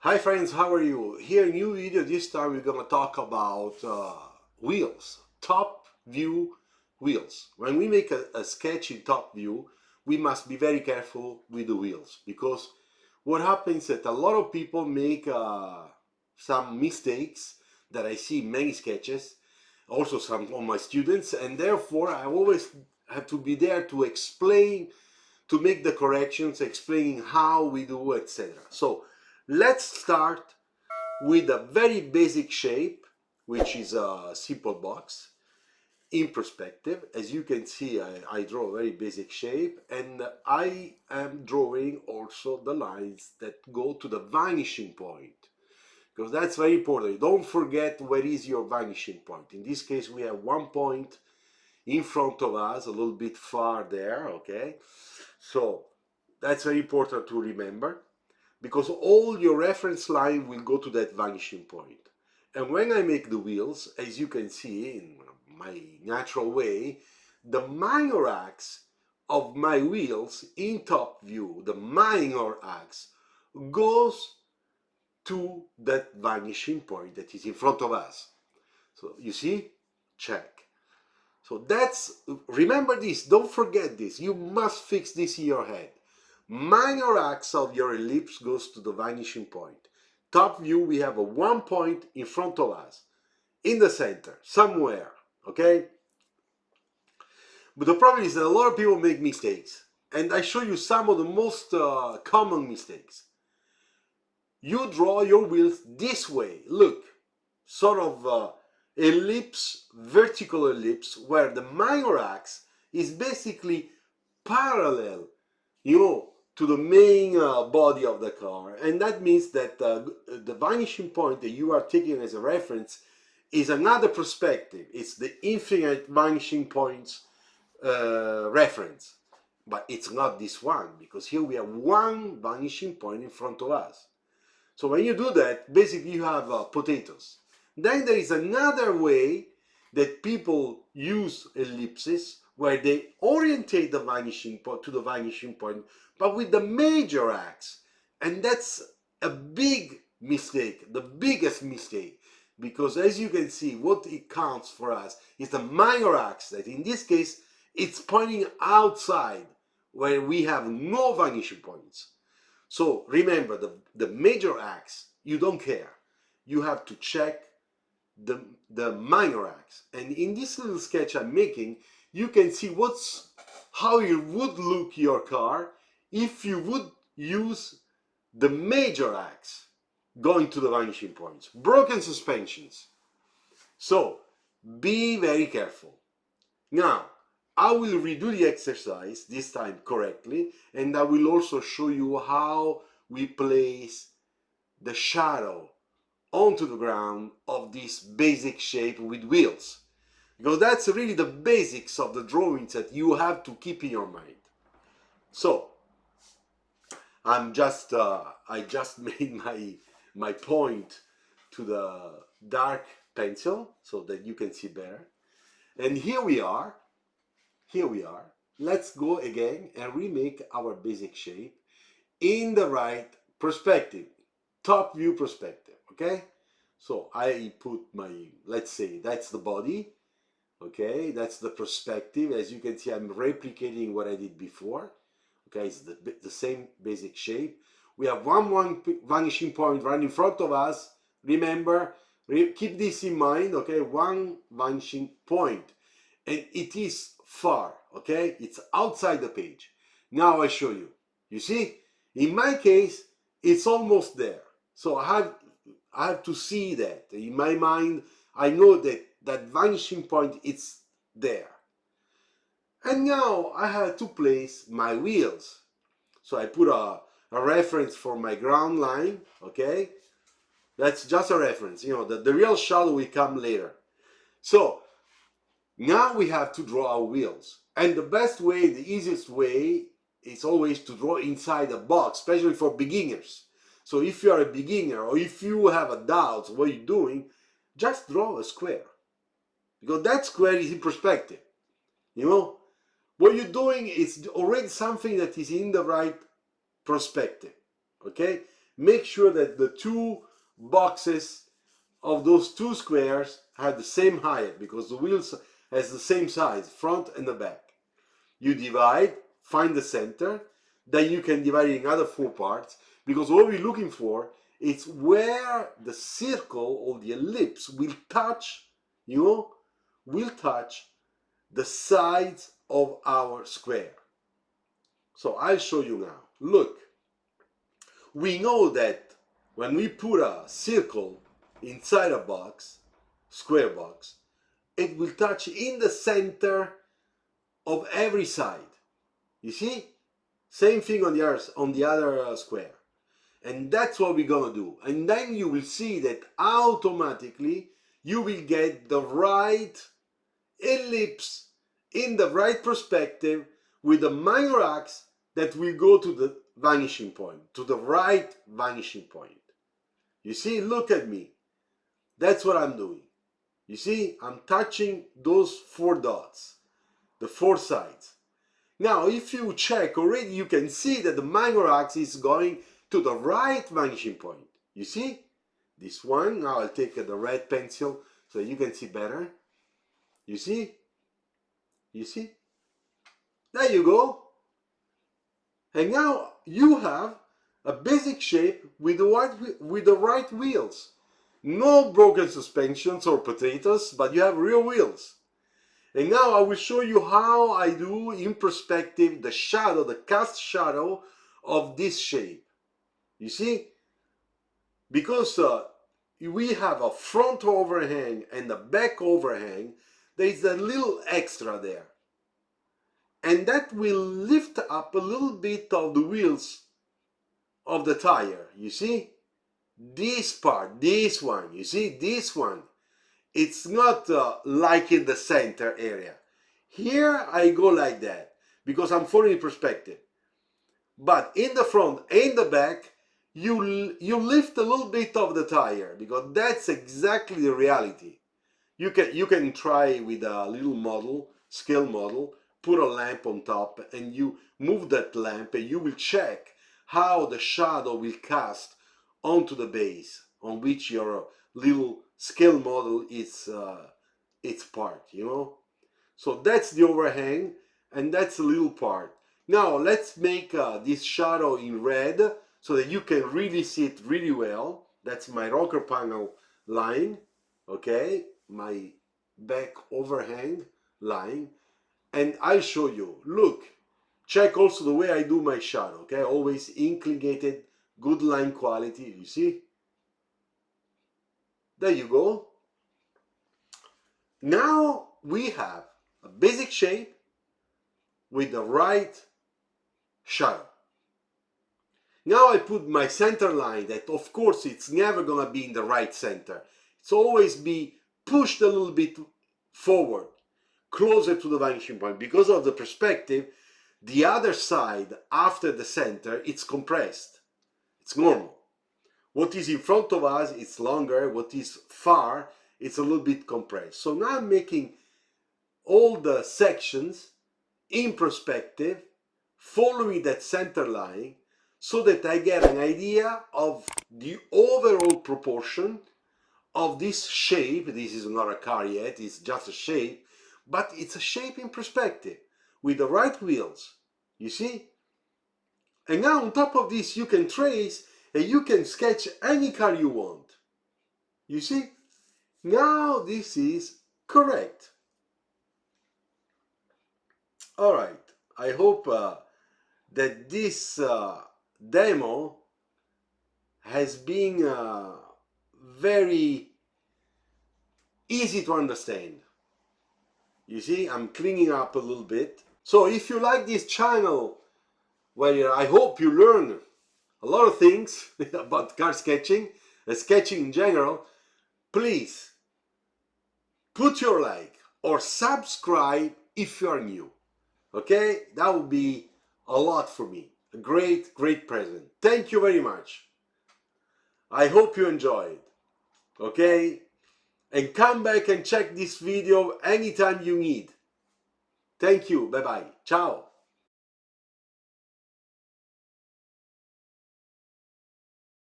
Hi friends, how are you? Here, new video. This time we're gonna talk about wheels, top view wheels. When we make a sketch in top view, we must be very careful with the wheels because what happens is that a lot of people make some mistakes that I see in many sketches, also some of my students, and therefore I always have to be there to explain, to make the corrections, explaining how we do, etc. So let's start with a very basic shape, which is a simple box in perspective. As you can see, I draw a very basic shape, and I am drawing also the lines that go to the vanishing point, because that's very important. Don't forget where is your vanishing point. In this case, we have one point in front of us, a little bit far there, okay? So that's very important to remember, because all your reference line will go to that vanishing point. And when I make the wheels, as you can see in my natural way, the minor axe of my wheels in top view, the minor axe, goes to that vanishing point that is in front of us. So you see, check. So remember this, don't forget this, you must fix this in your head. Minor axe of your ellipse goes to the vanishing point. Top view, we have a one point in front of us, in the center, somewhere, okay? But the problem is that a lot of people make mistakes, and I show you some of the most common mistakes. You draw your wheels this way, look, sort of ellipse, vertical ellipse, where the minor axe is basically parallel, to the main body of the car. And that means that the vanishing point that you are taking as a reference is another perspective. It's the infinite vanishing points reference. But it's not this one, because here we have one vanishing point in front of us. So when you do that, basically you have potatoes. Then there is another way that people use ellipses, where they orientate the vanishing point to the vanishing point, but with the major axe. And that's a big mistake, the biggest mistake, because as you can see, what it counts for us is the minor axe, that in this case, it's pointing outside, where we have no vanishing points. So remember, the major axe, you don't care. You have to check the minor axe. And in this little sketch I'm making, you can see how it would look your car if you would use the major axe going to the vanishing points. Broken suspensions. So be very careful. Now, I will redo the exercise, this time correctly, and I will also show you how we place the shadow onto the ground of this basic shape with wheels. Because that's really the basics of the drawings that you have to keep in your mind. So, I just made my point to the dark pencil so that you can see better. And here we are. Let's go again and remake our basic shape in the right perspective, top view perspective, okay? So I put let's say that's the body, okay? That's the perspective. As you can see, I'm replicating what I did before, okay? It's the same basic shape. We have one vanishing point right in front of us. Remember, keep this in mind, okay? One vanishing point. And it is far, okay? It's outside the page. Now I show you. You see, in my case, it's almost there. So I have to see that. In my mind, I know that vanishing point, it's there. And now I have to place my wheels. So I put a reference for my ground line, okay? That's just a reference, the real shadow will come later. So now we have to draw our wheels. And the best way, the easiest way, is always to draw inside a box, especially for beginners. So if you are a beginner, or if you have a doubt what you're doing, just draw a square. Because that square is in perspective. What you're doing is already something that is in the right perspective. Okay? make sure that the two boxes of those two squares have the same height, because the wheels has the same size, front and the back. You divide, find the center, then you can divide it in other four parts, because what we're looking for is where the circle or the ellipse will touch, will touch the sides of our square. So I'll show you now. Look, we know that when we put a circle inside a box, square box, it will touch in the center of every side. You see? Same thing on the other square. And that's what we're gonna do. And then you will see that automatically you will get the right ellipse in the right perspective with a minor axe that will go to the vanishing point, to the right vanishing point. You see, look at me. That's what I'm doing. You see, I'm touching those four dots, the four sides. Now, if you check already, you can see that the minor axis is going to the right vanishing point. You see? This one, now I'll take the red pencil so you can see better. You see? You see? There you go. And now you have a basic shape with the right wheels. No broken suspensions or potatoes, but you have real wheels. And now I will show you how I do in perspective the shadow, the cast shadow of this shape. You see? Because we have a front overhang and a back overhang, there is a little extra there. And that will lift up a little bit of the wheels of the tire. You see? This part, this one, you see? This one. It's not like in the center area. Here I go like that because I'm following perspective. But in the front and the back, you lift a little bit of the tire because that's exactly the reality. You can try with a little model, scale model, put a lamp on top and you move that lamp and you will check how the shadow will cast onto the base on which your little scale model is its part, So that's the overhang and that's a little part. Now let's make this shadow in red so that you can really see it really well. That's my rocker panel line, okay? My back overhang line. And I'll show you. Look, check also the way I do my shadow, okay? Always inclinated, good line quality, you see? There you go. Now we have a basic shape with the right shadow. Now I put my center line that of course it's never gonna be in the right center. It's always be pushed a little bit forward, closer to the vanishing point. Because of the perspective, the other side after the center, it's compressed. It's normal. What is in front of us, it's longer. What is far, it's a little bit compressed. So now I'm making all the sections in perspective, following that center line, so that I get an idea of the overall proportion of this shape. This is not a car yet, it's just a shape, but it's a shape in perspective with the right wheels, you see? And now on top of this you can trace and you can sketch any car you want. You see? Now this is correct. Alright, I hope that this demo has been very easy to understand. You see, I'm cleaning up a little bit. So if you like this channel, where I hope you learn a lot of things about car sketching and sketching in general, please put your like or subscribe if you are new. Okay, that would be a lot for me. A great, great present. Thank you very much. I hope you enjoyed. Okay, and come back and check this video anytime you need. Thank you. Bye bye. Ciao.